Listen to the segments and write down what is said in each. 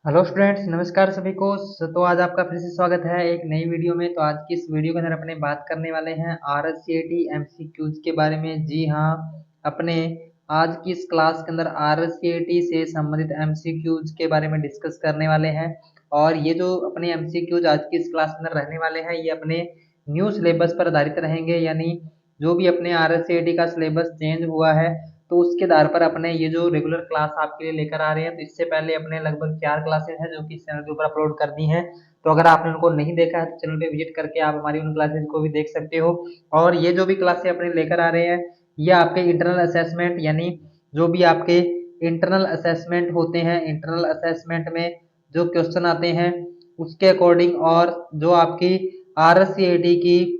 Hello students, नमस्कार सभी को। तो आज आपका फिर से स्वागत है एक नई वीडियो में। तो आज की इस वीडियो के अंदर अपने बात करने वाले हैं आरएससीआईटी एमसीक्यूज के बारे में। जी हाँ, अपने आज की इस क्लास के अंदर आरएससीआईटी से संबंधित एमसीक्यूज के बारे में डिस्कस करने वाले हैं। और ये जो अपने एमसीक्यूज आज की इस क्लास के अंदर रहने वाले हैं, ये अपने न्यू सिलेबस पर आधारित रहेंगे। यानी जो भी अपने आरएससीआईटी का सिलेबस चेंज हुआ है, तो उसके आधार पर अपने ये जो रेगुलर क्लास आपके लिए लेकर आ रहे हैं। तो इससे पहले अपने लगभग 4 क्लासेस हैं जो कि इस चैनल के ऊपर अपलोड कर दी हैं। तो अगर आपने उनको नहीं देखा है तो चैनल पे विजिट करके आप हमारी उन क्लासेस को भी देख सकते हो। और ये जो भी क्लासेस अपने लेकर आ रहे हैं, ये आपके इंटरनल असेसमेंट, यानी जो भी आपके इंटरनल असेसमेंट होते हैं, इंटरनल असेसमेंट में जो क्वेश्चन आते हैं उसके अकॉर्डिंग, और जो आपकी आरएससीआईटी की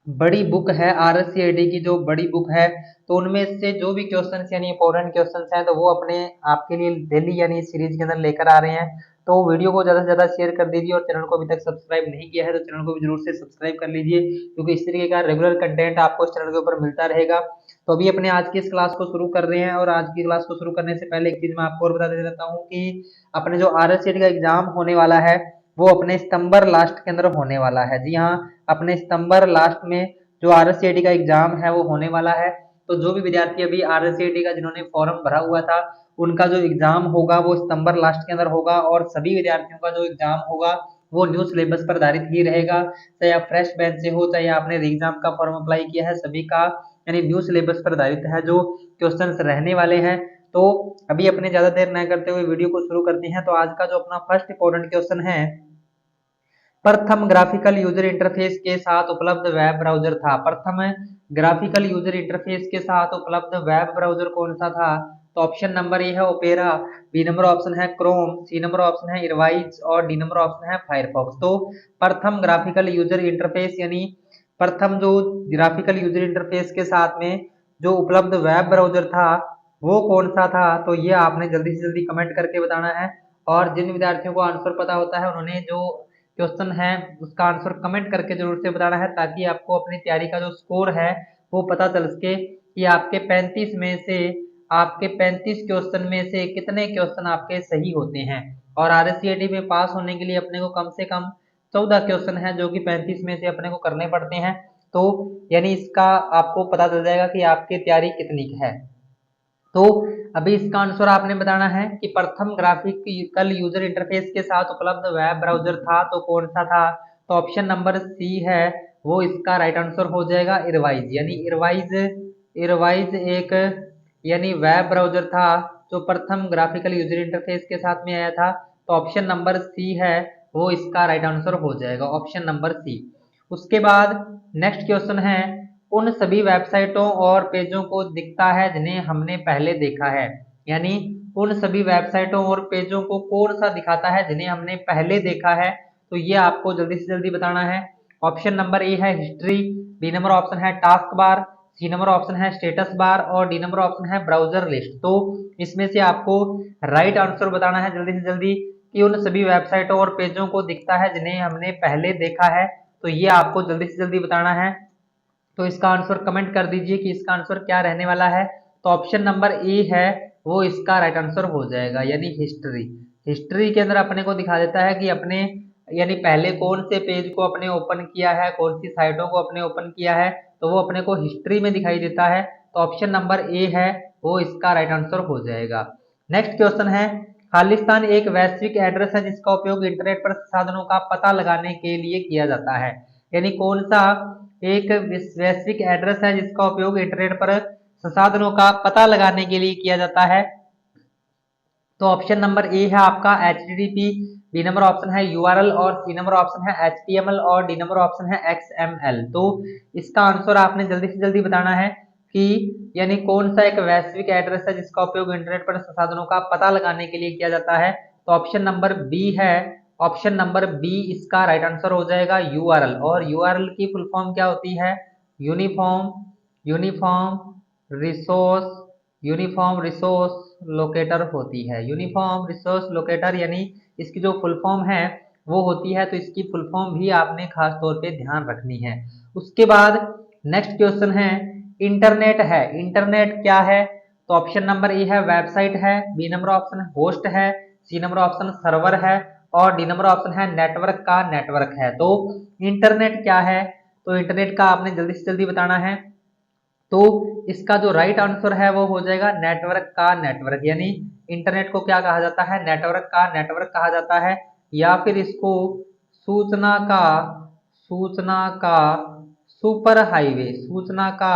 बड़ी बुक है, आरएससीआईटी की जो बड़ी बुक है, तो उनमें से जो भी क्वेश्चंस यानी इंपॉर्टेंट क्वेश्चंस हैं, तो वो अपने आपके लिए डेली यानी सीरीज के अंदर लेकर आ रहे हैं। तो वीडियो को ज़्यादा से ज़्यादा शेयर कर दीजिए, और चैनल को अभी तक सब्सक्राइब नहीं किया है तो चैनल को भी जरूर से सब्सक्राइब कर लीजिए, क्योंकि इस तरीके का रेगुलर कंटेंट आपको इस चैनल के ऊपर मिलता रहेगा। तो अभी अपने आज की इस क्लास को शुरू कर रहे हैं, और आज की क्लास को शुरू करने से पहले एक चीज मैं आपको और बता देता हूँ कि अपने जो आरएससीआईटी का एग्जाम होने वाला है, वो अपने सितंबर लास्ट के अंदर होने वाला है। जी हाँ, अपने सितंबर लास्ट में जो आरएससीआईटी का एग्जाम है वो होने वाला है। तो जो भी विद्यार्थी अभी आरएससीआईटी का जिन्होंने फॉर्म भरा हुआ था, उनका जो एग्जाम होगा वो सितंबर लास्ट के अंदर होगा। और सभी विद्यार्थियों का जो एग्जाम होगा वो न्यू सिलेबस पर आधारित ही रहेगा। चाहे आप फ्रेश बैच से हो, चाहे आपने एग्जाम का फॉर्म अप्लाई किया है, सभी का यानी न्यू सिलेबस पर आधारित है जो क्वेश्चंस रहने वाले हैं। तो अभी अपने ज्यादा देर न करते हुए वीडियो को शुरू करते हैं। तो आज का जो अपना फर्स्ट इंपॉर्टेंट क्वेश्चन है, प्रथम ग्राफिकल यूजर इंटरफेस के साथ उपलब्ध वेब ब्राउजर था। प्रथम ग्राफिकल यूजर इंटरफेस के साथ उपलब्ध वेब ब्राउजर कौन सा था? तो ऑप्शन नंबर ए है ओपेरा, बी नंबर ऑप्शन है क्रोम, सी नंबर ऑप्शन है इरवाइज, और डी नंबर ऑप्शन है फायरफॉक्स। तो प्रथम ग्राफिकल यूजर इंटरफेस यानी प्रथम जो ग्राफिकल यूजर इंटरफेस के साथ में जो उपलब्ध वेब ब्राउजर था वो कौन सा था? तो ये आपने जल्दी से जल्दी कमेंट करके बताना है। और जिन विद्यार्थियों को आंसर पता होता है, उन्होंने जो क्वेश्चन है उसका आंसर कमेंट करके जरूर से बताना है, ताकि आपको अपनी तैयारी का जो स्कोर है वो पता चल सके कि आपके 35 क्वेश्चन में से कितने क्वेश्चन आपके सही होते हैं। और आरएससीआईटी में पास होने के लिए अपने को कम से कम 14 क्वेश्चन है जो कि 35 में से अपने को करने पड़ते हैं। तो यानी इसका आपको पता चल जाएगा कि आपकी तैयारी कितनी है। तो अभी इसका आंसर आपने बताना है कि प्रथम ग्राफिकल यूजर इंटरफेस के साथ उपलब्ध वेब ब्राउजर था तो कौन सा था? तो ऑप्शन नंबर सी है वो इसका राइट आंसर हो जाएगा, इरवाइज। यानी इरवाइज इरवाइज एक यानी वेब ब्राउजर था जो प्रथम ग्राफिकल यूजर इंटरफेस के साथ में आया था। तो ऑप्शन नंबर सी है वो इसका राइट आंसर हो जाएगा, ऑप्शन नंबर सी। उसके बाद नेक्स्ट क्वेश्चन है, उन सभी वेबसाइटों और पेजों को दिखता है जिन्हें हमने पहले देखा है। यानी उन सभी वेबसाइटों और पेजों को कौन सा दिखाता है जिन्हें हमने पहले देखा है? तो ये आपको जल्दी से जल्दी बताना है। ऑप्शन नंबर ए है हिस्ट्री, बी नंबर ऑप्शन है task bar, C number option है स्टेटस बार, और डी नंबर ऑप्शन है ब्राउजर लिस्ट। तो इसमें से आपको राइट आंसर बताना है जल्दी से जल्दी कि उन सभी वेबसाइटों और पेजों को दिखता है जिन्हें हमने पहले देखा है। तो ये आपको जल्दी से जल्दी बताना है। तो इसका आंसर कमेंट कर दीजिए कि इसका आंसर क्या रहने वाला है। तो ऑप्शन नंबर ए है वो इसका राइट आंसर हो जाएगा, यानी हिस्ट्री। हिस्ट्री के अंदर अपने को दिखा देता है कि अपने यानी पहले कौन से पेज को अपने ओपन किया है, कौन सी साइटों को अपने ओपन किया है, तो वो अपने को हिस्ट्री में दिखाई देता है। तो ऑप्शन नंबर ए है वो इसका राइट आंसर हो जाएगा। नेक्स्ट क्वेश्चन है, खालिस्तान एक वैश्विक एड्रेस है जिसका उपयोग इंटरनेट पर साधनों का पता लगाने के लिए किया जाता है। यानी कौन सा एक वैश्विक एड्रेस है जिसका उपयोग इंटरनेट पर संसाधनों का पता लगाने के लिए किया जाता है? तो ऑप्शन नंबर ए है आपका HTTP, बी नंबर ऑप्शन है URL, और सी नंबर ऑप्शन है HTML, और डी नंबर ऑप्शन है XML। तो इसका आंसर आपने जल्दी से जल्दी बताना है कि यानी कौन सा एक वैश्विक एड्रेस है जिसका उपयोग इंटरनेट पर संसाधनों का पता लगाने के लिए किया जाता है। तो ऑप्शन नंबर बी है, ऑप्शन नंबर बी इसका राइट आंसर हो जाएगा, URL। और URL की फुल फॉर्म क्या होती है? Uniform uniform resource uniform resource locator होती है। यूनिफॉर्म रिसोर्स लोकेटर यानी इसकी जो फुल फॉर्म है वो होती है। तो इसकी फुल फॉर्म भी आपने खास तौर पे ध्यान रखनी है। उसके बाद नेक्स्ट क्वेश्चन है, इंटरनेट है, इंटरनेट क्या है? तो ऑप्शन नंबर ए है वेबसाइट है, बी नंबर ऑप्शन है होस्ट है, सी नंबर ऑप्शन सर्वर है और डी नंबर ऑप्शन है नेटवर्क का नेटवर्क है। तो इंटरनेट क्या है, तो इंटरनेट का आपने जल्दी से जल्दी बताना है। तो इसका जो राइट आंसर है वो हो जाएगा नेटवर्क का नेटवर्क, यानी इंटरनेट को क्या कहा जाता है, नेटवर्क का नेटवर्क कहा जाता है, या फिर इसको सूचना का सूचना का सुपर हाईवे सूचना का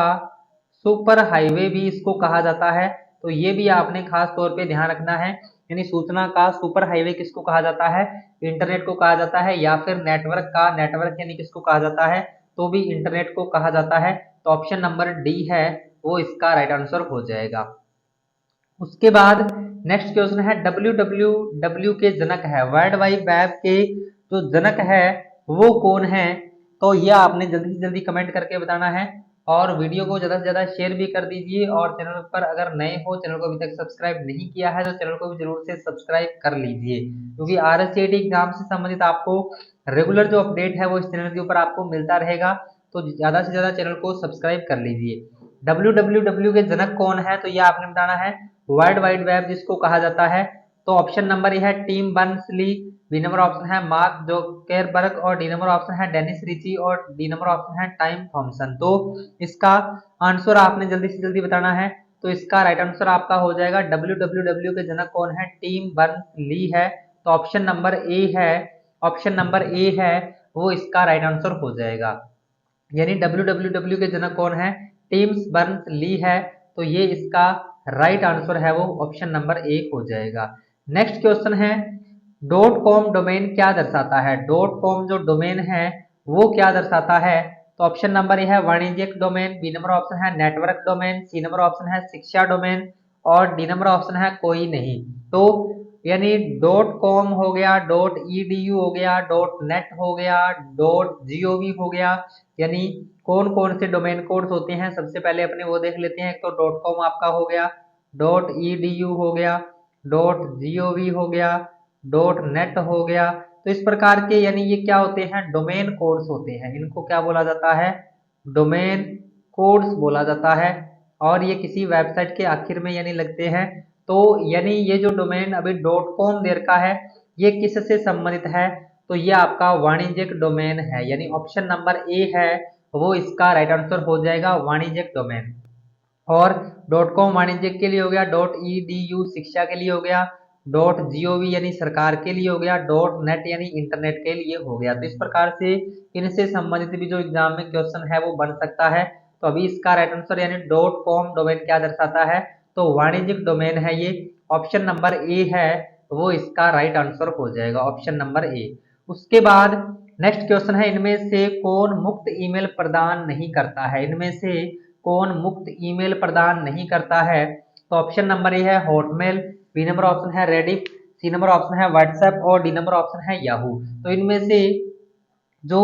सुपर हाईवे भी इसको कहा जाता है। तो ये भी आपने खास तौर पे ध्यान रखना है, यानी सूचना का सुपर हाईवे किसको कहा जाता है, इंटरनेट को कहा जाता है, या फिर नेटवर्क का नेटवर्क यानी किसको कहा जाता है, तो भी इंटरनेट को कहा जाता है। तो ऑप्शन नंबर डी है वो इसका राइट आंसर हो जाएगा। उसके बाद नेक्स्ट क्वेश्चन है www के जनक है, वर्ल्ड वाइड वेब के जो जनक है वो कौन है, तो यह आपने जल्दी से जल्दी कमेंट करके बताना है और वीडियो को ज़्यादा से ज़्यादा शेयर भी कर दीजिए। और चैनल पर अगर नए हो, चैनल को अभी तक सब्सक्राइब नहीं किया है तो चैनल को भी जरूर से सब्सक्राइब कर लीजिए, क्योंकि RSCT एग्जाम से संबंधित आपको रेगुलर जो अपडेट है वो इस चैनल के ऊपर आपको मिलता रहेगा। तो ज़्यादा से ज़्यादा चैनल को सब्सक्राइब कर लीजिए। www के जनक कौन है, तो यह आपने बताना है वर्ल्ड वाइड वेब जिसको कहा जाता है। तो ऑप्शन नंबर ये है Tim Berners Lee, B number option है मार्क जुकरबर्ग और डी नंबर ऑप्शन है डेनिस रिची और डी नंबर ऑप्शन है टाइम थॉमसन। तो इसका आंसर आपने जल्दी से जल्दी बताना है। तो इसका राइट आंसर आपका हो जाएगा www के जनक कौन है, टिम बर्नर्स-ली है। तो ऑप्शन नंबर ए है वो इसका राइट आंसर हो जाएगा, यानी www के जनक कौन है, टिम्स बर्नर्स-ली है। तो ये इसका राइट आंसर है वो ऑप्शन नंबर ए हो जाएगा। नेक्स्ट क्वेश्चन है .com डोमेन क्या दर्शाता है, .com जो डोमेन है वो क्या दर्शाता है। तो ऑप्शन नंबर ए है वाणिज्यिक डोमेन, बी नंबर ऑप्शन है network domain, C number option है शिक्षा डोमेन और डी नंबर ऑप्शन है कोई नहीं। तो यानी .com हो गया, .edu हो गया, .net हो गया, .gov हो गया, यानी कौन कौन से डोमेन कोड्स होते हैं सबसे पहले अपने वो देख लेते हैं। एक तो .com आपका हो गया, .edu हो गया, .gov हो गया, .net हो गया। तो इस प्रकार के यानी ये क्या होते हैं, डोमेन कोड्स होते हैं, इनको क्या बोला जाता है, डोमेन कोड्स बोला जाता है। और ये किसी वेबसाइट के आखिर में यानी लगते हैं। तो यानी ये जो डोमेन अभी .com दे रखा है ये किससे संबंधित है, तो ये आपका वाणिज्यिक डोमेन है, यानी ऑप्शन नंबर ए है वो इसका राइट आंसर हो जाएगा, वाणिज्यिक डोमेन। और .com वाणिज्यिक के लिए हो गया, .edu शिक्षा के लिए हो गया, .gov यानी सरकार के लिए हो गया, .net यानी इंटरनेट के लिए हो गया। तो इस प्रकार से इनसे संबंधित भी जो एग्जाम में क्वेश्चन है वो बन सकता है। तो अभी इसका राइट आंसर यानी .com डोमेन क्या दर्शाता है, तो वाणिज्यिक डोमेन है ये, ऑप्शन नंबर ए है वो इसका राइट आंसर हो जाएगा, ऑप्शन नंबर ए। उसके बाद नेक्स्ट क्वेश्चन है इनमें से कौन मुक्त ईमेल प्रदान नहीं करता है, इनमें से कौन मुक्त ईमेल प्रदान नहीं करता है। तो ऑप्शन नंबर ए है हॉटमेल, बी नंबर ऑप्शन है रेडिफ, सी नंबर ऑप्शन है व्हाट्सएप और डी नंबर ऑप्शन है याहू। तो इनमें से जो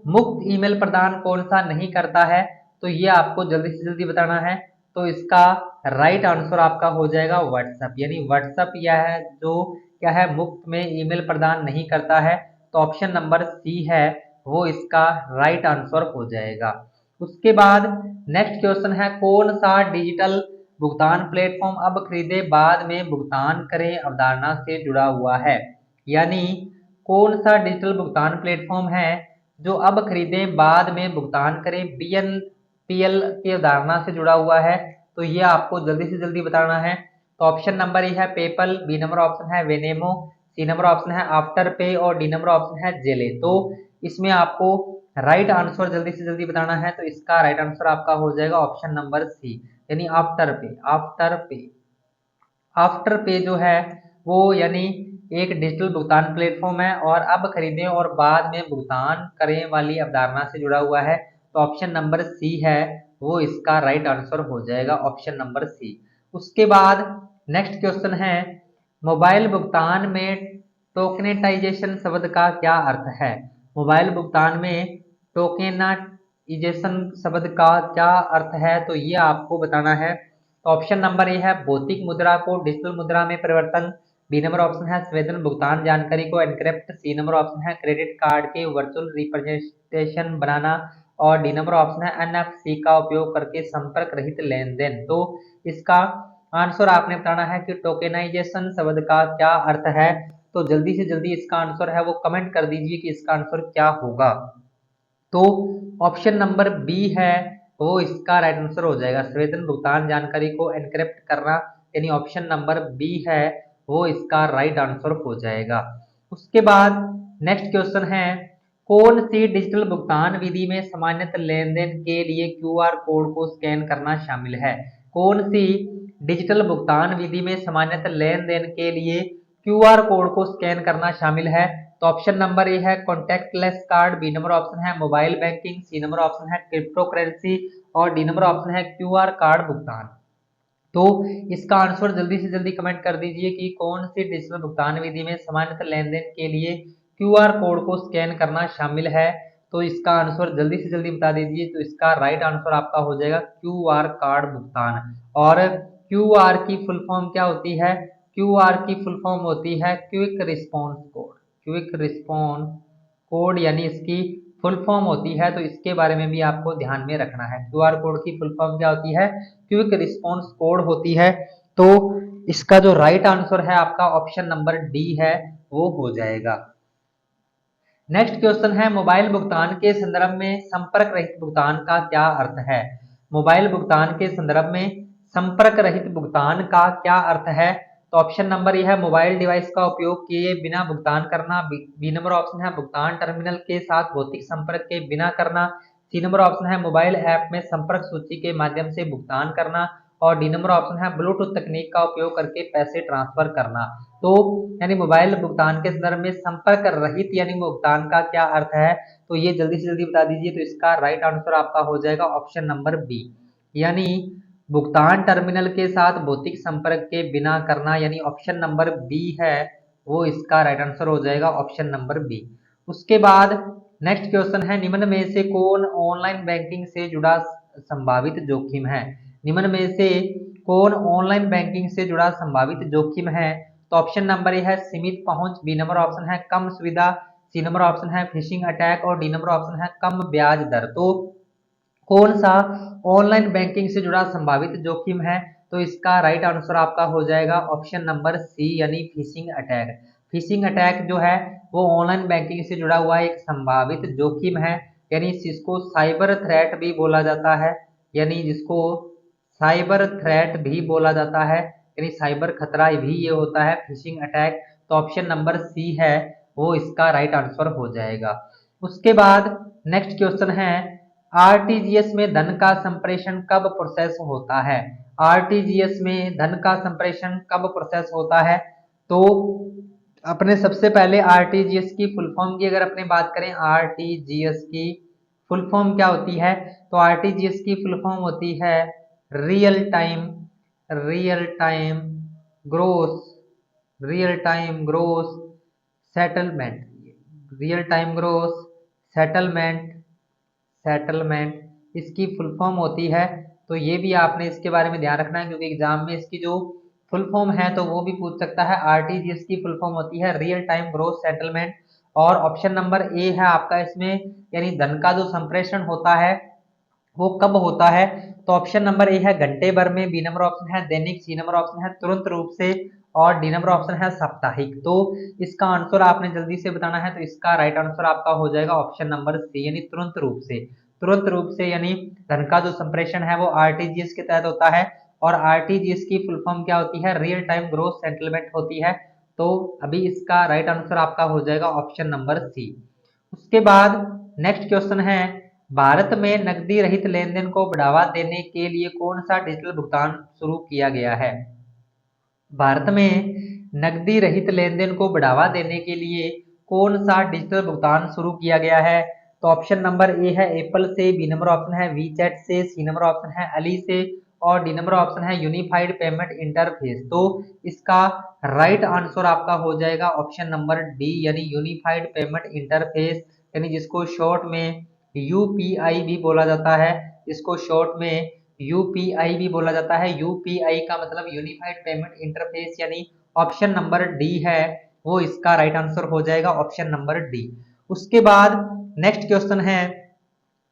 मुक्त ईमेल प्रदान कौन सा नहीं करता है, तो ये आपको जल्दी से जल्दी बताना है। तो इसका राइट आंसर आपका हो जाएगा व्हाट्सएप, यानी व्हाट्सएप यह है जो क्या है, मुफ्त में ईमेल प्रदान नहीं करता है। तो ऑप्शन नंबर सी है वो इसका राइट आंसर हो जाएगा। उसके बाद नेक्स्ट क्वेश्चन है कौन सा डिजिटल भुगतान प्लेटफॉर्म अब खरीदे बाद में भुगतान करें अवधारणा से जुड़ा हुआ है, यानी कौन सा डिजिटल भुगतान प्लेटफॉर्म है जो अब खरीदे बाद में भुगतान करें BNPL की अवधारणा से जुड़ा हुआ है। तो ये आपको जल्दी से जल्दी बताना है। तो ऑप्शन नंबर ए है पेपल, बी नंबर ऑप्शन है वेनेमो, सी नंबर ऑप्शन है आफ्टर पे और डी नंबर ऑप्शन है जेले। तो इसमें आपको राइट आंसर जल्दी से जल्दी बताना है। तो इसका राइट आंसर आपका हो जाएगा ऑप्शन नंबर सी, यानी आफ्टर पे। आफ्टर पे जो है वो यानी एक डिजिटल भुगतान प्लेटफॉर्म है और अब खरीदें और बाद में भुगतान करें वाली अवधारणा से जुड़ा हुआ है। तो ऑप्शन नंबर सी है वो इसका राइट आंसर हो जाएगा, ऑप्शन नंबर सी। उसके बाद नेक्स्ट क्वेश्चन है मोबाइल भुगतान में टोकनेटाइजेशन शब्द का क्या अर्थ है, मोबाइल भुगतान में टोकेनाइजेशन शब्द का क्या अर्थ है, तो ये आपको बताना है। तो ऑप्शन नंबर ए है भौतिक मुद्रा को डिजिटल मुद्रा में परिवर्तन, बी नंबर ऑप्शन है संवेदन भुगतान जानकारी को एनक्रिप्ट, सी नंबर ऑप्शन है क्रेडिट कार्ड के वर्चुअल रिप्रेजेंटेशन बनाना और डी नंबर ऑप्शन है NFC का उपयोग करके संपर्क रहित लेन देन। तो इसका आंसर आपने बताना है कि टोकेनाइजेशन शब्द का क्या अर्थ है। तो जल्दी से जल्दी इसका आंसर है वो कमेंट कर दीजिए कि इसका आंसर क्या होगा। तो ऑप्शन नंबर बी है वो इसका राइट आंसर हो जाएगा। संवेदन भुगतान जानकारी को एनक्रिप्ट करना, यानी ऑप्शन नंबर बी है वो इसका राइट आंसर हो जाएगा। उसके बाद नेक्स्ट क्वेश्चन है, कौन सी डिजिटल भुगतान विधि में सामान्यतः लेन देन के लिए क्यूआर कोड को स्कैन करना शामिल है? कौन सी डिजिटल भुगतान विधि में सामान्यतः लेन देन के लिए क्यूआर कोड को स्कैन करना शामिल है? तो ऑप्शन नंबर ए है contactless card, B number option है mobile banking, C number option है क्रिप्टो करेंसी और डी नंबर ऑप्शन है क्यूआर कार्ड भुगतान। तो इसका आंसर जल्दी से जल्दी कमेंट कर दीजिए कि कौन सी डिजिटल भुगतान विधि में सामान्यतः लेन देन के लिए क्यूआर कोड को स्कैन करना शामिल है। तो इसका आंसर जल्दी से जल्दी बता दीजिए। तो इसका राइट आंसर आपका हो जाएगा क्यूआर कार्ड भुगतान। और क्यूआर की फुल फॉर्म क्या होती है? क्यूआर की फुल फॉर्म होती है quick response code. Quick response code यानी इसकी फुल फॉर्म होती है, तो इसके बारे में भी आपको ध्यान में रखना है। क्यूआर कोड की फुल फॉर्म क्या होती है? क्विक रिस्पॉन्स कोड होती है। तो इसका जो राइट आंसर है आपका ऑप्शन नंबर डी है वो हो जाएगा। नेक्स्ट क्वेश्चन है, मोबाइल भुगतान के संदर्भ में संपर्क रहित भुगतान का क्या अर्थ है? मोबाइल भुगतान के संदर्भ में संपर्क रहित भुगतान का क्या अर्थ है? तो ऑप्शन नंबर यह है मोबाइल डिवाइस का उपयोग किए बिना भुगतान करना, बी नंबर ऑप्शन है भुगतान टर्मिनल के साथ भौतिक संपर्क के बिना करना, सी नंबर ऑप्शन है मोबाइल ऐप में संपर्क सूची के माध्यम से भुगतान करना और डी नंबर ऑप्शन है ब्लूटूथ तकनीक का उपयोग करके पैसे ट्रांसफर करना। तो यानी मोबाइल भुगतान के संदर्भ में संपर्क रहित यानी भुगतान का क्या अर्थ है? तो ये जल्दी से जल्दी बता दीजिए। तो इसका राइट आंसर आपका हो जाएगा ऑप्शन नंबर बी, यानी भुगतान टर्मिनल के साथ भौतिक संपर्क के बिना करना, यानी ऑप्शन नंबर बी है वो इसका राइट आंसर हो जाएगा, ऑप्शन नंबर बी। उसके बाद नेक्स्ट क्वेश्चन है, निम्न में से कौन ऑनलाइन बैंकिंग से जुड़ा संभावित जोखिम है? निम्न में से कौन ऑनलाइन बैंकिंग से जुड़ा संभावित जोखिम है? तो ऑप्शन नंबर ए है सीमित पहुंच, बी नंबर ऑप्शन है कम सुविधा, सी नंबर ऑप्शन है फिशिंग अटैक और डी नंबर ऑप्शन है कम ब्याज दर। तो कौन सा ऑनलाइन बैंकिंग से जुड़ा संभावित जोखिम है? तो इसका राइट आंसर आपका हो जाएगा ऑप्शन नंबर सी, यानी फिशिंग अटैक। फिशिंग अटैक जो है वो ऑनलाइन बैंकिंग से जुड़ा हुआ एक संभावित जोखिम है, यानी जिसको साइबर थ्रेट भी बोला जाता है, यानी जिसको साइबर थ्रेट भी बोला जाता है, यानी साइबर खतरा भी ये होता है फिशिंग अटैक। तो ऑप्शन नंबर सी है वो इसका राइट आंसर हो जाएगा। उसके बाद नेक्स्ट क्वेश्चन है, आरटीजीएस में धन का संप्रेषण कब प्रोसेस होता है? आरटीजीएस में धन का संप्रेषण कब प्रोसेस होता है? तो अपने सबसे पहले आरटीजीएस की फुल फॉर्म की अगर अपने बात करें, आरटीजीएस की फुल फॉर्म क्या होती है? तो आरटीजीएस की फुल फॉर्म होती है real time gross real time gross settlement. Real time gross settlement settlement इसकी फुल फॉर्म होती है। तो ये भी आपने इसके बारे में ध्यान रखना है, क्योंकि एग्जाम में इसकी जो फुल फॉर्म है तो वो भी पूछ सकता है। आरटीजीएस की फुल फॉर्म होती है रियल टाइम ग्रोस सेटलमेंट। और ऑप्शन नंबर ए है आपका इसमें, यानी धन का जो संप्रेषण होता है वो कब होता है? तो ऑप्शन नंबर ए है घंटे भर में, बी नंबर ऑप्शन है दैनिक, सी नंबर ऑप्शन है तुरंत रूप से और डी नंबर ऑप्शन है साप्ताहिक। तो इसका आंसर आपने जल्दी से बताना है। तो इसका राइट आंसर आपका हो जाएगा ऑप्शन नंबर सी, यानी तुरंत रूप से। तुरंत रूप से यानी धन का जो संप्रेषण है वो आरटीजीएस के तहत होता है। और आरटीजीएस की फुल फॉर्म क्या होती है? रियल टाइम ग्रोस सेटलमेंट होती है। तो अभी इसका राइट आंसर आपका हो जाएगा ऑप्शन नंबर सी। उसके बाद नेक्स्ट क्वेश्चन है, भारत में नकदी रहित लेन देन को बढ़ावा देने के लिए कौन सा डिजिटल भुगतान शुरू किया गया है? भारत में नकदी रहित लेन देन को बढ़ावा देने के लिए कौन सा डिजिटल भुगतान शुरू किया गया है? तो ऑप्शन नंबर ए है एप्पल से, बी नंबर ऑप्शन है वीचैट से, सी नंबर ऑप्शन है अली से और डी नंबर ऑप्शन है यूनिफाइड पेमेंट इंटरफेस। तो इसका राइट आंसर आपका हो जाएगा ऑप्शन नंबर डी, यानी यूनिफाइड पेमेंट इंटरफेस, यानी जिसको शॉर्ट में यूपीआई भी बोला जाता है। इसको शॉर्ट में यूपीआई भी बोला जाता है। यूपीआई का मतलब यूनिफाइड पेमेंट इंटरफेस, यानी ऑप्शन नंबर डी है वो इसका राइट आंसर हो जाएगा, ऑप्शन नंबर डी। उसके बाद नेक्स्ट क्वेश्चन है,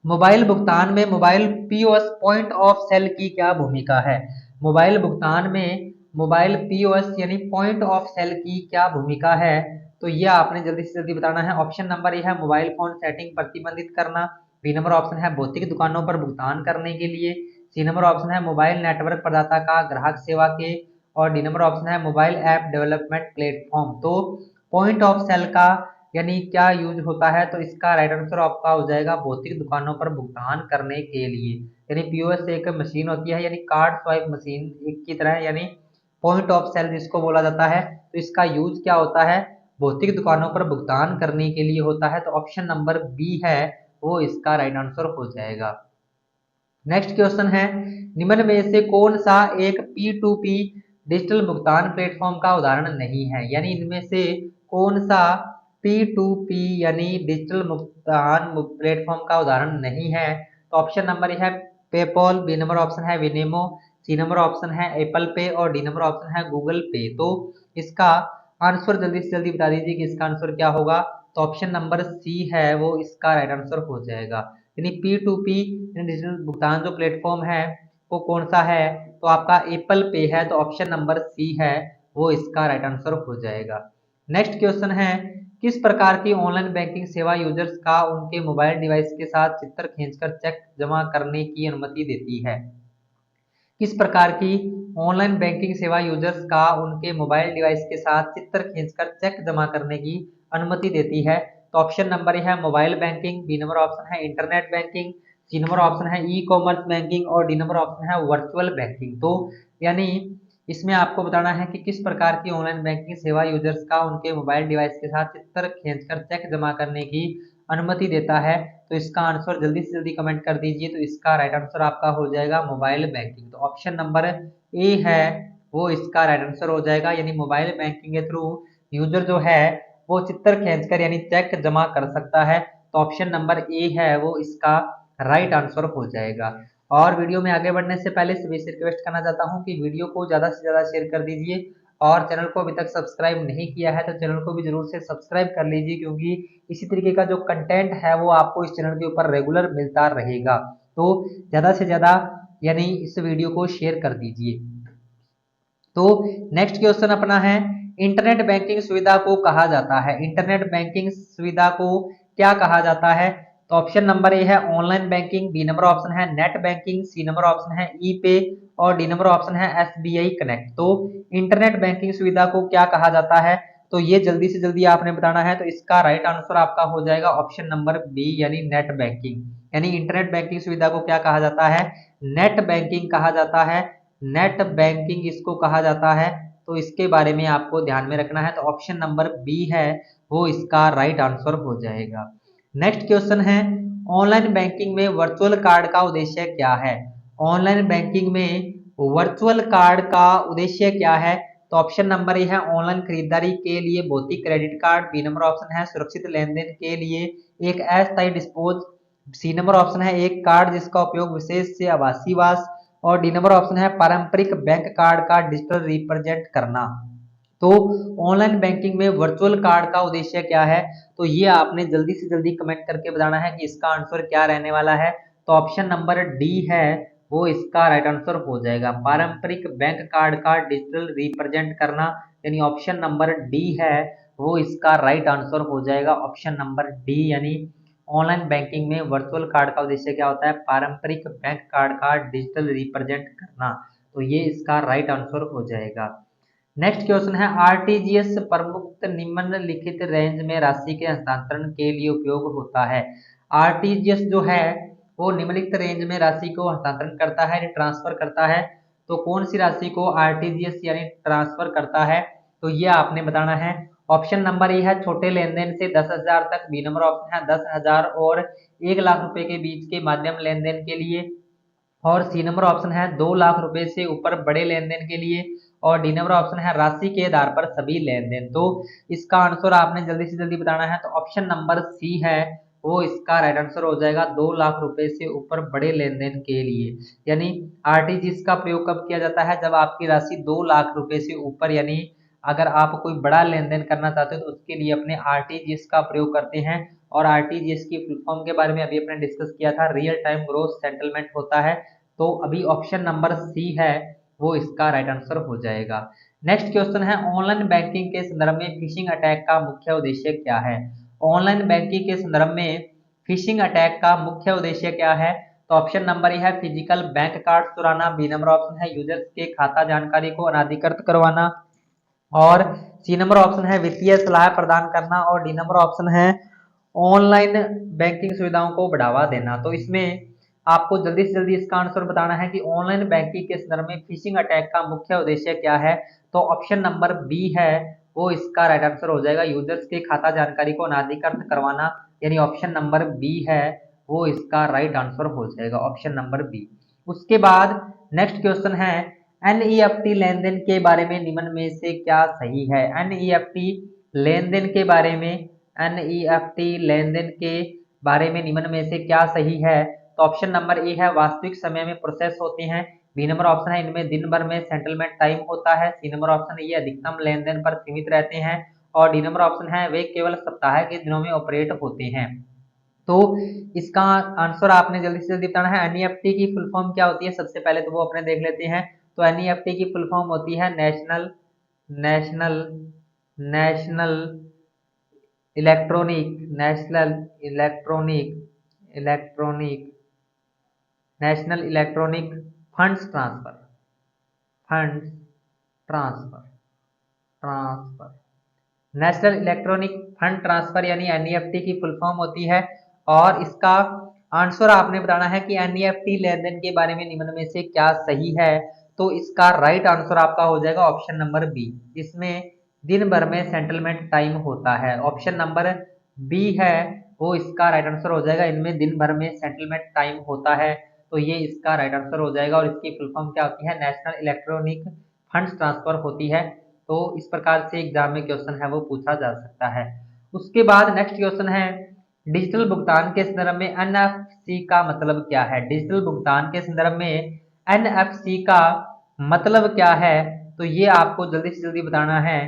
मोबाइल भुगतान में mobile POS point of sale की क्या भूमिका है? मोबाइल भुगतान में मोबाइल पीओएस यानी पॉइंट ऑफ सेल की क्या भूमिका है, तो यह आपने जल्दी से जल्दी बताना है। ऑप्शन नंबर ए है मोबाइल फोन सेटिंग प्रतिबंधित करना, बी नंबर ऑप्शन है भौतिक दुकानों पर भुगतान करने के लिए, सी नंबर ऑप्शन है मोबाइल नेटवर्क प्रदाता का ग्राहक सेवा के, और डी नंबर ऑप्शन है मोबाइल ऐप डेवलपमेंट प्लेटफॉर्म। तो पॉइंट ऑफ सेल का यानी क्या यूज होता है, तो इसका राइट आंसर आपका हो जाएगा भौतिक दुकानों पर भुगतान करने के लिए। यानी पीओएस एक मशीन होती है, यानी कार्ड स्वाइप मशीन एक की तरह, यानी पॉइंट ऑफ सेल जिसको बोला जाता है। तो इसका यूज क्या होता है, भौतिक दुकानों पर भुगतान करने के लिए होता है। तो ऑप्शन नंबर बी है वो इसका राइट आंसर हो जाएगा। नेक्स्ट क्वेश्चन है, निम्न में से कौन सा एक P2P डिजिटल भुगतान प्लेटफॉर्म का उदाहरण नहीं है, यानी इनमें से कौन सा P2P यानी डिजिटल भुगतान प्लेटफॉर्म का उदाहरण नहीं है। तो ऑप्शन नंबर है पेपॉल, बी नंबर ऑप्शन है विनेमो, सी नंबर ऑप्शन है एप्पल पे, और डी नंबर ऑप्शन है गूगल पे। तो इसका आंसर जल्दी से जल्दी बता दीजिए कि इसका आंसर क्या होगा। तो ऑप्शन नंबर सी है वो इसका राइट आंसर हो जाएगा। यानी P2P डिजिटल भुगतान जो प्लेटफॉर्म है वो कौन सा है, तो आपका एप्पल पे है। तो ऑप्शन नंबर सी है वो इसका राइट आंसर हो जाएगा। नेक्स्ट क्वेश्चन है, किस प्रकार की ऑनलाइन बैंकिंग सेवा यूजर्स का उनके मोबाइल डिवाइस के साथ चित्र खींचकर चेक जमा करने की अनुमति देती है। किस प्रकार की ऑनलाइन बैंकिंग सेवा यूजर्स का उनके मोबाइल डिवाइस के साथ चित्र खींचकर चेक जमा करने की अनुमति देती है। तो ऑप्शन नंबर है mobile banking, B number option है internet banking, C number option है ई कॉमर्स बैंकिंग, और डी नंबर ऑप्शन है वर्चुअल बैंकिंग। तो यानी इसमें आपको बताना है कि किस प्रकार की ऑनलाइन बैंकिंग सेवा यूजर्स का उनके मोबाइल डिवाइस के साथ चित्र खींचकर चेक जमा करने की अनुमति देता है। तो इसका आंसर जल्दी से जल्दी कमेंट कर दीजिए। तो इसका राइट आंसर आपका हो जाएगा मोबाइल बैंकिंग। तो ऑप्शन नंबर ए है वो इसका राइट आंसर हो जाएगा। यानी मोबाइल बैंकिंग के थ्रू यूजर जो है वो चित्र खींचकर यानी चेक जमा कर सकता है। तो ऑप्शन नंबर ए है वो इसका राइट आंसर हो जाएगा। और वीडियो में आगे बढ़ने से पहले सभी से रिक्वेस्ट करना चाहता हूं कि वीडियो को ज्यादा से ज्यादा शेयर कर दीजिए, और चैनल को अभी तक सब्सक्राइब नहीं किया है तो चैनल को भी जरूर से सब्सक्राइब कर लीजिए, क्योंकि इसी तरीके का जो कंटेंट है वो आपको इस चैनल के ऊपर रेगुलर मिलता रहेगा। तो ज्यादा से ज्यादा यानी इस वीडियो को शेयर कर दीजिए। तो नेक्स्ट क्वेश्चन अपना है, इंटरनेट बैंकिंग सुविधा को कहा जाता है, इंटरनेट बैंकिंग सुविधा को क्या कहा जाता है। तो ऑप्शन नंबर ए है online banking, B number option है net banking, C number option है ई पे, और डी नंबर ऑप्शन है एसबीआई कनेक्ट। तो इंटरनेट बैंकिंग सुविधा को क्या कहा जाता है, तो ये जल्दी से जल्दी आपने बताना है। तो इसका राइट आंसर आपका हो जाएगा ऑप्शन नंबर बी यानी नेट बैंकिंग। यानी इंटरनेट बैंकिंग सुविधा को क्या कहा जाता है, नेट बैंकिंग कहा जाता है। नेट बैंकिंग इसको कहा जाता है। तो इसके बारे में आपको ध्यान में रखना है। तो ऑप्शन नंबर बी है वो इसका राइट आंसर हो जाएगा। नेक्स्ट क्वेश्चन है, ऑनलाइन बैंकिंग में वर्चुअल कार्ड का उद्देश्य क्या है। ऑनलाइन बैंकिंग में वर्चुअल कार्ड का उद्देश्य क्या है। तो ऑप्शन नंबर ए है ऑनलाइन खरीदारी के लिए भौतिक credit card, B number option है सुरक्षित लेन देन के लिए एक अस्थायी डिस्पोज, सी नंबर ऑप्शन है एक कार्ड जिसका उपयोग विशेष से आभासीवास, और डी नंबर ऑप्शन है पारंपरिक बैंक कार्ड का डिजिटल रिप्रेजेंट करना। तो ऑनलाइन बैंकिंग में वर्चुअल कार्ड का उद्देश्य क्या है, तो ये आपने जल्दी से जल्दी कमेंट करके बताना है कि इसका आंसर क्या रहने वाला है। तो ऑप्शन नंबर डी है वो इसका राइट आंसर हो जाएगा, पारंपरिक बैंक कार्ड का डिजिटल रिप्रेजेंट करना। यानी ऑप्शन नंबर डी है वो इसका राइट आंसर हो जाएगा। ऑप्शन नंबर डी यानी ऑनलाइन बैंकिंग में वर्चुअल कार्ड का उद्देश्य क्या होता है, पारंपरिक बैंक कार्ड का डिजिटल रिप्रेजेंट करना। तो ये इसका राइट आंसर हो जाएगा। नेक्स्ट क्वेश्चन है, आरटीजीएस प्रमुख निम्नलिखित रेंज में राशि के हस्तांतरण के लिए उपयोग होता है। आरटीजीएस जो है वो निम्नलिखित रेंज में राशि को हस्तांतरण करता है, ट्रांसफर करता है। तो कौन सी राशि को आरटीजीएस यानी ट्रांसफर करता है, तो ये आपने बताना है। ऑप्शन नंबर ए है छोटे लेन देन से 10,000 तक, बी नंबर ऑप्शन है 10,000 और 1 लाख रुपए के बीच के माध्यम लेन देन के लिए, और सी नंबर ऑप्शन है 2 लाख रुपए से ऊपर बड़े लेन देन के लिए, और डी नंबर ऑप्शन है राशि के आधार पर सभी लेन देन। तो इसका आंसर आपने जल्दी से जल्दी बताना है। तो ऑप्शन नंबर सी है वो इसका राइट आंसर हो जाएगा, 2 लाख रुपए से ऊपर बड़े लेन देन के लिए। यानी आरटीजीएस का प्रयोग कब किया जाता है, जब आपकी राशि 2 लाख रुपए से ऊपर, यानी अगर आप कोई बड़ा लेन देन करना चाहते हो तो उसके लिए अपने आरटीजीएस का प्रयोग करते हैं। और आरटीजीएस की फुल फॉर्म के बारे में अभी अपने डिस्कस किया था, रियल टाइम ग्रोस सेटलमेंट होता है। तो अभी ऑप्शन नंबर सी है वो इसका राइट आंसर हो जाएगा। नेक्स्ट क्वेश्चन है ऑनलाइन बैंकिंग के संदर्भ में फिशिंग अटैक का मुख्य उद्देश्य क्या है। ऑनलाइन बैंकिंग के संदर्भ में फिशिंग अटैक का मुख्य उद्देश्य क्या है। तो ऑप्शन नंबर ए है फिजिकल बैंक कार्ड चुराना, बी नंबर ऑप्शन है यूजर्स के खाता जानकारी को अनाधिकृत करवाना, और सी नंबर ऑप्शन है वित्तीय सलाह प्रदान करना, और डी नंबर ऑप्शन है ऑनलाइन बैंकिंग सुविधाओं को बढ़ावा देना। तो इसमें आपको जल्दी से जल्दी इसका आंसर बताना है कि ऑनलाइन बैंकिंग के संदर्भ में फिशिंग अटैक का मुख्य उद्देश्य क्या है। तो ऑप्शन नंबर बी है वो इसका राइट आंसर हो जाएगा, यूजर्स के खाता जानकारी को अनाधिकृत करवाना, यानी ऑप्शन नंबर बी है वो इसका राइट आंसर हो जाएगा, ऑप्शन नंबर बी। उसके बाद नेक्स्ट क्वेश्चन है एनईएफटी लेनदेन के बारे में निम्न में से क्या सही है। एनईएफटी लेनदेन के बारे में एनईएफटी लेनदेन के बारे में निम्न में से क्या सही है। तो ऑप्शन नंबर ए है वास्तविक समय में प्रोसेस होते हैं, बी नंबर ऑप्शन है इनमें दिन भर में सेटलमेंट टाइम होता है, सी नंबर ऑप्शन है ये अधिकतम लेनदेन पर सीमित रहते हैं, और डी नंबर ऑप्शन है वे केवल सप्ताह के दिनों में ऑपरेट होते हैं। तो इसका आंसर आपने जल्दी से जल्दी बताना है। एनईएफटी की फुल फॉर्म क्या होती है, सबसे पहले तो वो अपने देख लेते हैं। तो एनईएफटी की फुल फॉर्म होती है national national national electronic national electronic electronic national electronic funds transfer funds transfer transfer national electronic fund transfer यानी एनईएफटी की फुल फॉर्म होती है। और इसका आंसर आपने बताना है कि एनईएफटी लेनदेन के बारे में निम्न में से क्या सही है। तो इसका राइट आंसर आपका हो जाएगा ऑप्शन नंबर बी, इसमें दिन भर में सेटलमेंट टाइम होता है। ऑप्शन नंबर बी है वो इसका राइट आंसर हो जाएगा, इनमें दिन भर में सेटलमेंट टाइम होता है। तो ये इसका राइट आंसर हो जाएगा, और इसकी फुल फॉर्म क्या होती है, नेशनल इलेक्ट्रॉनिक फंड्स ट्रांसफर होती है। तो इस प्रकार से एग्जाम में क्वेश्चन है वो पूछा जा सकता है। उसके बाद नेक्स्ट क्वेश्चन है डिजिटल भुगतान के संदर्भ में एनएफसी का मतलब क्या है। डिजिटल भुगतान के संदर्भ में एनएफसी का मतलब क्या है, तो ये आपको जल्दी से जल्दी बताना है।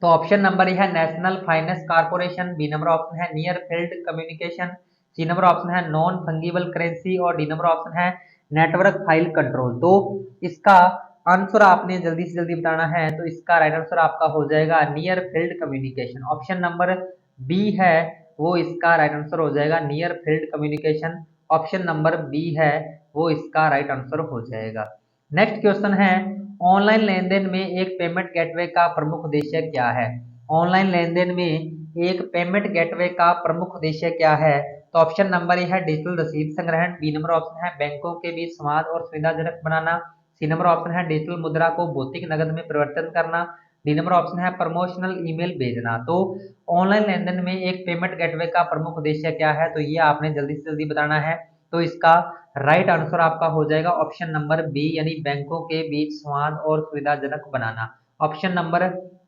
तो ऑप्शन नंबर है national finance corporation, B number option है near field communication, C number option है नॉन फंगिबल करेंसी, और डी नंबर ऑप्शन है नेटवर्क फाइल कंट्रोल। तो इसका आंसर आपने जल्दी से जल्दी बताना है। तो इसका राइट आंसर आपका हो जाएगा near field communication, option number B है वो इसका राइट आंसर हो जाएगा, near field communication option number B है वो इसका राइट आंसर हो जाएगा। नेक्स्ट क्वेश्चन है ऑनलाइन लेनदेन में एक पेमेंट गेटवे का प्रमुख उद्देश्य क्या है। ऑनलाइन लेनदेन में एक पेमेंट गेटवे का प्रमुख उद्देश्य क्या है। तो ऑप्शन नंबर ए है डिजिटल रसीद संग्रहण, बी नंबर ऑप्शन है बैंकों के बीच संवाद और सुविधाजनक बनाना, सी नंबर ऑप्शन है डिजिटल मुद्रा को भौतिक नकद में परिवर्तन करना, डी नंबर ऑप्शन है प्रमोशनल ईमेल भेजना। तो ऑनलाइन लेनदेन में एक पेमेंट गेटवे का प्रमुख उद्देश्य क्या है, तो ये आपने जल्दी से जल्दी बताना है। तो इसका राइट आंसर आपका हो जाएगा ऑप्शन नंबर बी, यानी बैंकों के बीच संवाद और सुविधाजनक बनाना। ऑप्शन नंबर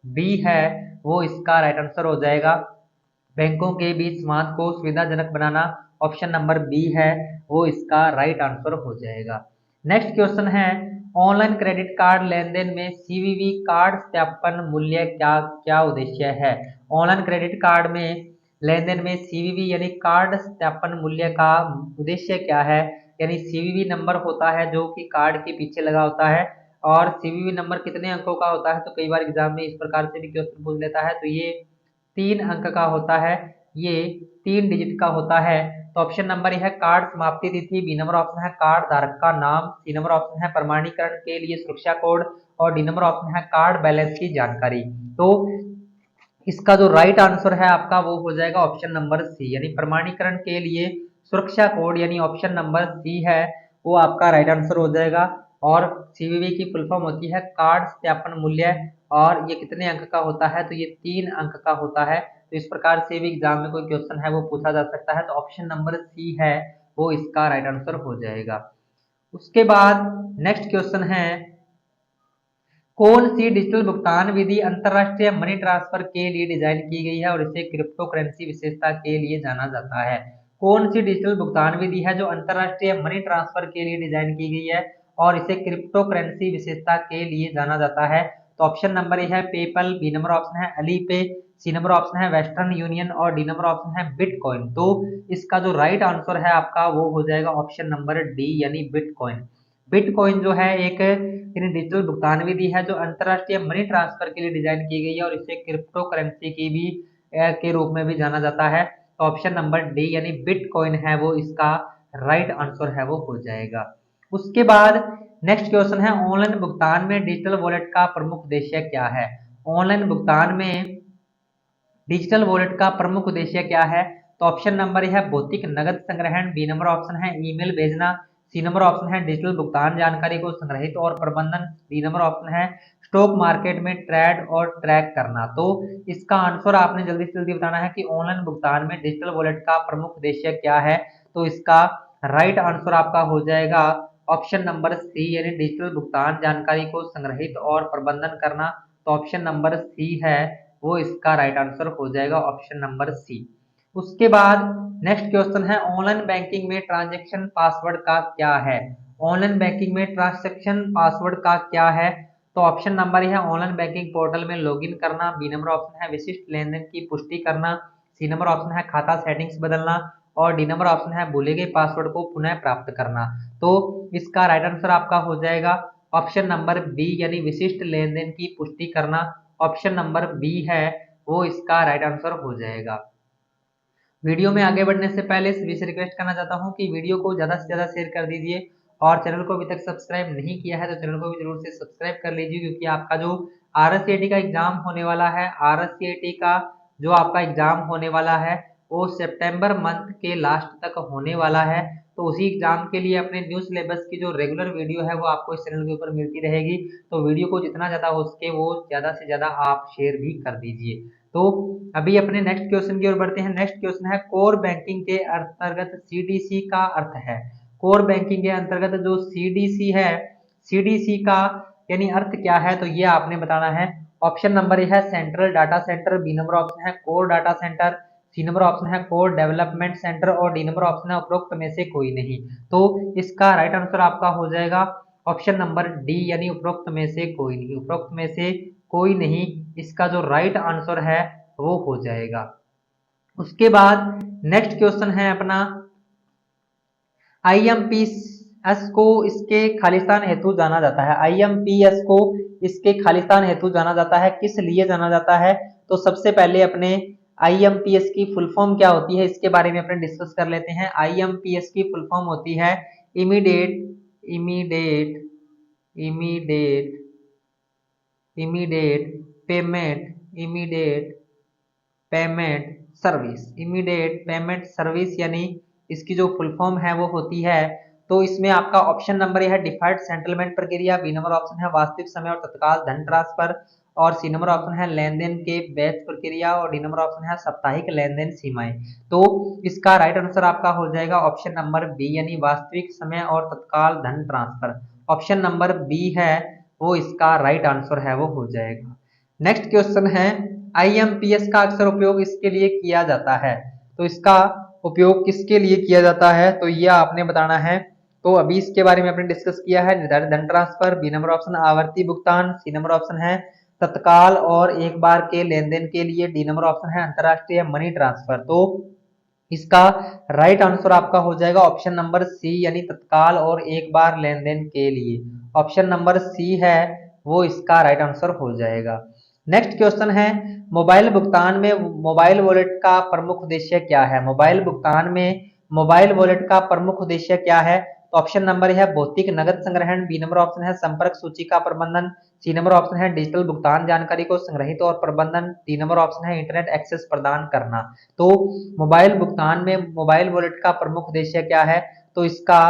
बी है वो इसका राइट आंसर हो जाएगा, बैंकों के बीच संवाद को सुविधाजनक बनाना ऑप्शन नंबर बी है वो इसका राइट आंसर हो जाएगा। नेक्स्ट क्वेश्चन है ऑनलाइन क्रेडिट कार्ड लेनदेन में सीवीवी कार्ड सत्यापन मूल्य क्या क्या उद्देश्य है। ऑनलाइन क्रेडिट कार्ड में लेनदेन में सीवीवी यानी कार्ड सत्यापन मूल्य का उद्देश्य क्या है। यानी सीवीवी नंबर होता है जो कि कार्ड के पीछे लगा होता है, और सीवीवी नंबर कितने अंकों का होता है, तो कई बार एग्जाम में इस प्रकार से भी क्वेश्चन पूछ लेता है। तो ये 3 अंक का होता है, ये 3 डिजिट का होता है। तो ऑप्शन नंबर है कार्ड समाप्ति तिथि, बी नंबर ऑप्शन है कार्ड धारक का नाम, सी नंबर ऑप्शन है प्रमाणीकरण के लिए सुरक्षा कोड, और डी नंबर ऑप्शन है कार्ड बैलेंस की जानकारी। तो इसका जो राइट आंसर है आपका वो हो जाएगा ऑप्शन नंबर सी, यानी प्रमाणीकरण के लिए सुरक्षा कोड, यानी ऑप्शन नंबर सी है वो आपका राइट आंसर हो जाएगा। और सीवीवी की फुल फॉर्म होती है कार्ड सत्यापन मूल्य, और ये कितने अंक का होता है, तो ये 3 अंक का होता है। तो इस प्रकार से भी एग्जाम में कोई क्वेश्चन है वो पूछा जा सकता है। तो ऑप्शन नंबर सी है वो इसका राइट आंसर हो जाएगा। उसके बाद नेक्स्ट क्वेश्चन है कौन सी डिजिटल भुगतान विधि अंतरराष्ट्रीय मनी ट्रांसफर के लिए डिजाइन की गई है और इसे क्रिप्टो करेंसी विशेषता के लिए जाना जाता है। कौन सी डिजिटल भुगतान विधि है जो अंतरराष्ट्रीय मनी ट्रांसफर के लिए डिजाइन की गई है और इसे क्रिप्टो करेंसी विशेषता के लिए जाना जाता है। तो ऑप्शन नंबर ए है पेपल, बी नंबर ऑप्शन है अलीपे, सी नंबर ऑप्शन है वेस्टर्न यूनियन, और डी नंबर ऑप्शन है बिटकॉइन। तो इसका जो राइट आंसर है आपका वो हो जाएगा ऑप्शन नंबर डी, यानी बिटकॉइन। बिटकॉइन जो है एक यानी डिजिटल भुगतान विधि है जो अंतरराष्ट्रीय मनी ट्रांसफर के लिए डिजाइन की गई है और इसे क्रिप्टो करेंसी की भी के रूप में भी जाना जाता है। तो ऑप्शन नंबर डी यानी बिटकॉइन है वो इसका राइट आंसर है वो हो जाएगा। उसके बाद नेक्स्ट क्वेश्चन है ऑनलाइन भुगतान में डिजिटल वॉलेट का प्रमुख उद्देश्य क्या है। ऑनलाइन भुगतान में डिजिटल वॉलेट का प्रमुख उद्देश्य क्या है। तो ऑप्शन नंबर है भौतिक नगद संग्रहण, बी नंबर ऑप्शन है ईमेल भेजना, सी नंबर ऑप्शन है डिजिटल भुगतान जानकारी को संग्रहित और प्रबंधन, डी नंबर ऑप्शन है स्टॉक मार्केट में ट्रेड और ट्रैक करना। तो इसका आंसर आपने जल्दी से जल्दी बताना है कि ऑनलाइन भुगतान में डिजिटल वॉलेट का प्रमुख उद्देश्य क्या है। तो इसका राइट आंसर आपका हो जाएगा ऑप्शन नंबर सी यानी डिजिटल भुगतान जानकारी को संग्रहित और प्रबंधन करना। तो ऑप्शन नंबर सी है वो इसका राइट आंसर हो जाएगा ऑप्शन नंबर सी। उसके बाद नेक्स्ट क्वेश्चन है ऑनलाइन बैंकिंग में ट्रांजैक्शन पासवर्ड का क्या है। ऑनलाइन बैंकिंग में ट्रांजैक्शन पासवर्ड का क्या है। तो ऑप्शन नंबर है ऑनलाइन बैंकिंग पोर्टल में लॉगिन करना, बी नंबर ऑप्शन है विशिष्ट लेन देन की पुष्टि करना, सी नंबर ऑप्शन है खाता सेटिंग्स बदलना और डी नंबर ऑप्शन है भूले गए पासवर्ड को पुनः प्राप्त करना। तो इसका राइट आंसर आपका हो जाएगा ऑप्शन नंबर बी यानी विशिष्ट लेन देन की पुष्टि करना। ऑप्शन नंबर बी है वो इसका राइट आंसर हो जाएगा। वीडियो में आगे बढ़ने से पहले सभी से रिक्वेस्ट करना चाहता हूं कि वीडियो को ज़्यादा से ज़्यादा शेयर कर दीजिए और चैनल को अभी तक सब्सक्राइब नहीं किया है तो चैनल को भी जरूर से सब्सक्राइब कर लीजिए क्योंकि आपका जो आरएससीआईटी का एग्जाम होने वाला है, आरएससीआईटी का जो आपका एग्जाम होने वाला है वो सितंबर मंथ के लास्ट तक होने वाला है। तो उसी एग्जाम के लिए अपने न्यू सिलेबस की जो रेगुलर वीडियो है वो आपको इस चैनल के ऊपर मिलती रहेगी। तो वीडियो को जितना ज़्यादा हो सके वो ज़्यादा से ज़्यादा आप शेयर भी कर दीजिए। तो अभी अपने नेक्स्ट क्वेश्चन की ओर बढ़ते हैं। नेक्स्ट क्वेश्चन है कोर बैंकिंग के अंतर्गत सीडीसी का अर्थ है। कोर बैंकिंग के अंतर्गत जो सीडीसी है, सीडीसी का यानी अर्थ क्या है तो ये आपने बताना है। ऑप्शन नंबर है central data centre, B number option है core data centre, C number option है कोर डेवलपमेंट सेंटर और डी नंबर ऑप्शन है उपरोक्त में से कोई नहीं। तो इसका राइट आंसर आपका हो जाएगा ऑप्शन नंबर डी यानी उपरोक्त में से कोई नहीं। उपरोक्त में से कोई नहीं इसका जो राइट आंसर है वो हो जाएगा। उसके बाद नेक्स्ट क्वेश्चन है अपना आईएमपीएस को इसके खालिस्तान हेतु जाना जाता है। आईएमपीएस को इसके खालिस्तान हेतु जाना जाता है, किस लिए जाना जाता है। तो सबसे पहले अपने आईएमपीएस की फुल फॉर्म क्या होती है इसके बारे में अपने डिस्कस कर लेते हैं। आईएमपीएस की फुल फॉर्म होती है immediate immediate immediate immediate payment immediate payment service. Immediate payment service यानी इसकी जो फुल फॉर्म है वो होती है। तो इसमें आपका ऑप्शन नंबर है डिफर्ड सेटलमेंट प्रक्रिया, बी नंबर ऑप्शन है वास्तविक समय और तत्काल धन ट्रांसफर और सी नंबर ऑप्शन है लेन देन के बैच प्रक्रिया और डी नंबर ऑप्शन है साप्ताहिक लेन देन सीमाएं। तो इसका राइट आंसर आपका हो जाएगा ऑप्शन नंबर बी यानी वास्तविक समय और तत्काल धन ट्रांसफर। ऑप्शन नंबर बी है वो इसका राइट आंसर है वो हो जाएगा। नेक्स्ट क्वेश्चन है आईएमपीएस का अक्सर उपयोग इसके लिए किया जाता है। तो इसका उपयोग किसके लिए किया जाता है तो यह आपने बताना है। तो अभी इसके बारे में आपने डिस्कस किया है निर्धारित धन ट्रांसफर, बी नंबर ऑप्शन आवर्ती भुगतान, सी नंबर ऑप्शन है तत्काल और एक बार के लेन देन के लिए, डी नंबर ऑप्शन है अंतरराष्ट्रीय मनी ट्रांसफर। तो इसका राइट आंसर आपका हो जाएगा ऑप्शन नंबर सी यानी तत्काल और एक बार लेन देन के लिए। ऑप्शन नंबर सी है वो इसका राइट आंसर हो जाएगा। नेक्स्ट क्वेश्चन है मोबाइल भुगतान में मोबाइल वॉलेट का प्रमुख उद्देश्य क्या है। मोबाइल भुगतान में मोबाइल वॉलेट का प्रमुख उद्देश्य क्या है। तो ऑप्शन नंबर है भौतिक नगद संग्रहण, बी नंबर ऑप्शन है संपर्क सूची का प्रबंधन, सी नंबर ऑप्शन है डिजिटल भुगतान जानकारी को संग्रहित और प्रबंधन, डी नंबर ऑप्शन है इंटरनेट एक्सेस प्रदान करना। तो मोबाइल भुगतान में मोबाइल वॉलेट का प्रमुख उद्देश्य क्या है। तो इसका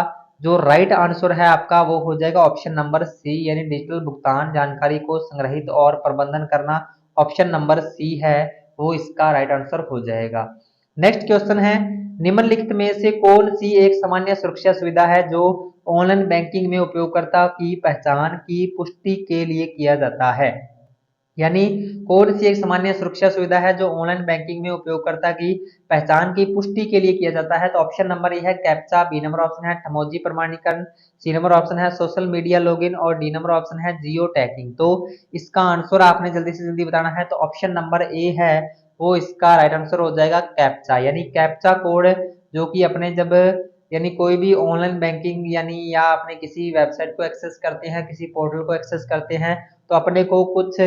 जो राइट आंसर है आपका वो हो जाएगा ऑप्शन नंबर सी यानी डिजिटल भुगतान जानकारी को संग्रहित और प्रबंधन करना। ऑप्शन नंबर सी है वो इसका राइट आंसर हो जाएगा। नेक्स्ट क्वेश्चन है निम्नलिखित में से कौन सी एक सामान्य सुरक्षा सुविधा है जो ऑनलाइन बैंकिंग में उपयोगकर्ता की पहचान की पुष्टि के लिए किया जाता है। यानी कौन सी एक सामान्य सुरक्षा सुविधा है जो ऑनलाइन बैंकिंग में उपयोगकर्ता की पहचान की पुष्टि के लिए किया जाता है। तो ऑप्शन नंबर ए है कैप्चा, बी नंबर ऑप्शन है ठमोजी प्रमाणीकरण, सी नंबर ऑप्शन है सोशल मीडिया लॉगिन और डी नंबर ऑप्शन है जियो टैगिंग। तो इसका आंसर आपने जल्दी से जल्दी बताना है। तो ऑप्शन नंबर ए है वो इसका राइट आंसर हो जाएगा कैप्चा यानी कैप्चा कोड जो कि अपने जब यानी कोई भी ऑनलाइन बैंकिंग यानी या अपने किसी वेबसाइट को एक्सेस करते हैं, किसी पोर्टल को एक्सेस करते हैं, तो अपने को कुछ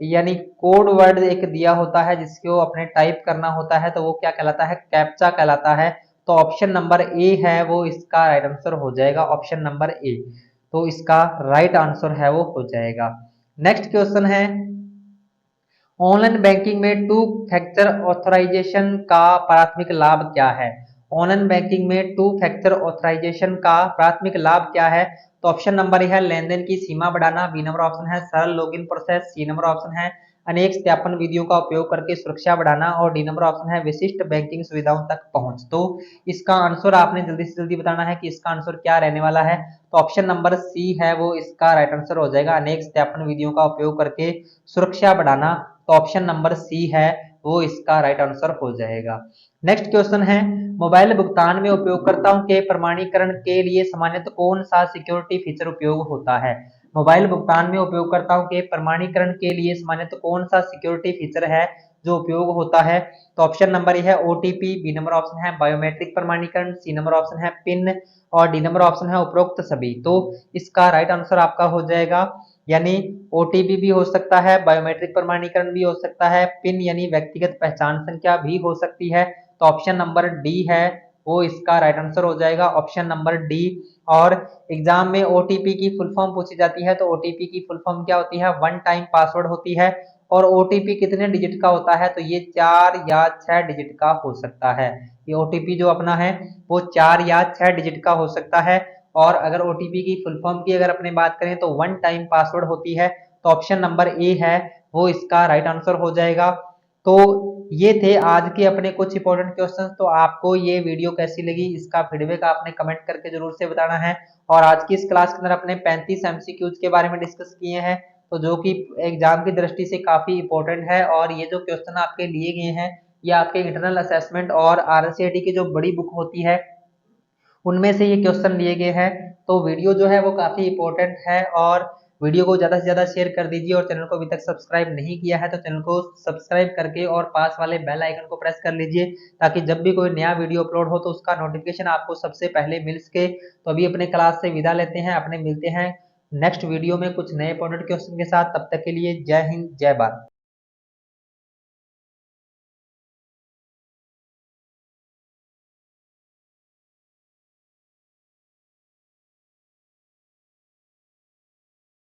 यानी कोड वर्ड एक दिया होता है जिसको अपने टाइप करना होता है, तो वो क्या कहलाता है, कैप्चा कहलाता है। तो ऑप्शन नंबर ए है वो इसका राइट आंसर हो जाएगा, ऑप्शन नंबर ए। तो इसका राइट आंसर है वो हो जाएगा। नेक्स्ट क्वेश्चन है, ऑनलाइन बैंकिंग में टू फैक्टर ऑथराइजेशन का प्राथमिक लाभ क्या है? ऑनलाइन बैंकिंग में टू फैक्टर ऑथराइजेशन का प्राथमिक लाभ क्या है? तो ऑप्शन नंबर ए है लेन-देन की सीमा बढ़ाना, बी नंबर ऑप्शन है सरल login process, C number option है अनेक सत्यापन विधियों का उपयोग करके सुरक्षा बढ़ाना और डी नंबर ऑप्शन है विशिष्ट बैंकिंग सुविधाओं तक पहुंच। तो इसका आंसर आपने जल्दी से जल्दी बताना है कि इसका आंसर क्या रहने वाला है। तो ऑप्शन नंबर सी है वो इसका राइट आंसर हो जाएगा, अनेक सत्यापन विधियों का उपयोग करके सुरक्षा बढ़ाना। तो ऑप्शन नंबर सी है वो इसका राइट आंसर हो जाएगा। नेक्स्ट क्वेश्चन है, मोबाइल भुगतान में उपयोगकर्ताओं के प्रमाणीकरण के लिए सामान्यतः कौन सा सिक्योरिटी फीचर उपयोग होता है? मोबाइल भुगतान में उपयोगकर्ताओं के प्रमाणीकरण के लिए सामान्यतः कौन सा सिक्योरिटी फीचर है जो उपयोग होता है? तो ऑप्शन नंबर ए है ओटीपी, बी नंबर ऑप्शन है बायोमेट्रिक प्रमाणीकरण, सी नंबर ऑप्शन है पिन और डी नंबर ऑप्शन है उपरोक्त सभी। तो इसका राइट आंसर आपका हो जाएगा यानी ओटीपी भी हो सकता है, बायोमेट्रिक प्रमाणीकरण भी हो सकता है, पिन यानी व्यक्तिगत पहचान संख्या भी हो सकती है। तो ऑप्शन नंबर डी है वो इसका राइट आंसर हो जाएगा, ऑप्शन नंबर डी। और एग्जाम में ओटीपी की फुल फॉर्म पूछी जाती है, तो ओटीपी की फुल फॉर्म क्या होती है, वन टाइम पासवर्ड होती है। और ओटीपी कितने डिजिट का होता है, तो ये 4 या 6 डिजिट का हो सकता है। ये ओटीपी जो अपना है वो 4 या 6 डिजिट का हो सकता है। और अगर ओटीपी की फुल फॉर्म की अगर अपने बात करें तो वन टाइम पासवर्ड होती है। तो ऑप्शन नंबर ए है वो इसका राइट आंसर हो जाएगा। तो ये थे आज के अपने कुछ इंपॉर्टेंट क्वेश्चंस। तो आपको ये वीडियो कैसी लगी इसका फीडबैक आपने कमेंट करके जरूर से बताना है। और आज की इस क्लास के अंदर अपने 35 एमसीक्यूज के बारे में डिस्कस किए हैं, तो जो कि एग्जाम की दृष्टि से काफी इंपॉर्टेंट है। और ये जो क्वेश्चन आपके लिए गए हैं ये आपके इंटरनल असेसमेंट और आरसीआईटी की जो बड़ी बुक होती है उनमें से ये क्वेश्चन लिए गए हैं। तो वीडियो जो है वो काफी इंपॉर्टेंट है, और वीडियो को ज्यादा से ज्यादा शेयर कर दीजिए। और चैनल को अभी तक सब्सक्राइब नहीं किया है तो चैनल को सब्सक्राइब करके और पास वाले बेल आइकन को प्रेस कर लीजिए, ताकि जब भी कोई नया वीडियो अपलोड हो तो उसका नोटिफिकेशन आपको सबसे पहले मिल सके। तो अभी अपने क्लास से विदा लेते हैं, अपने मिलते हैं नेक्स्ट वीडियो में कुछ नए इंपॉर्टेंट क्वेश्चन के साथ। तब तक के लिए जय हिंद जय भारत।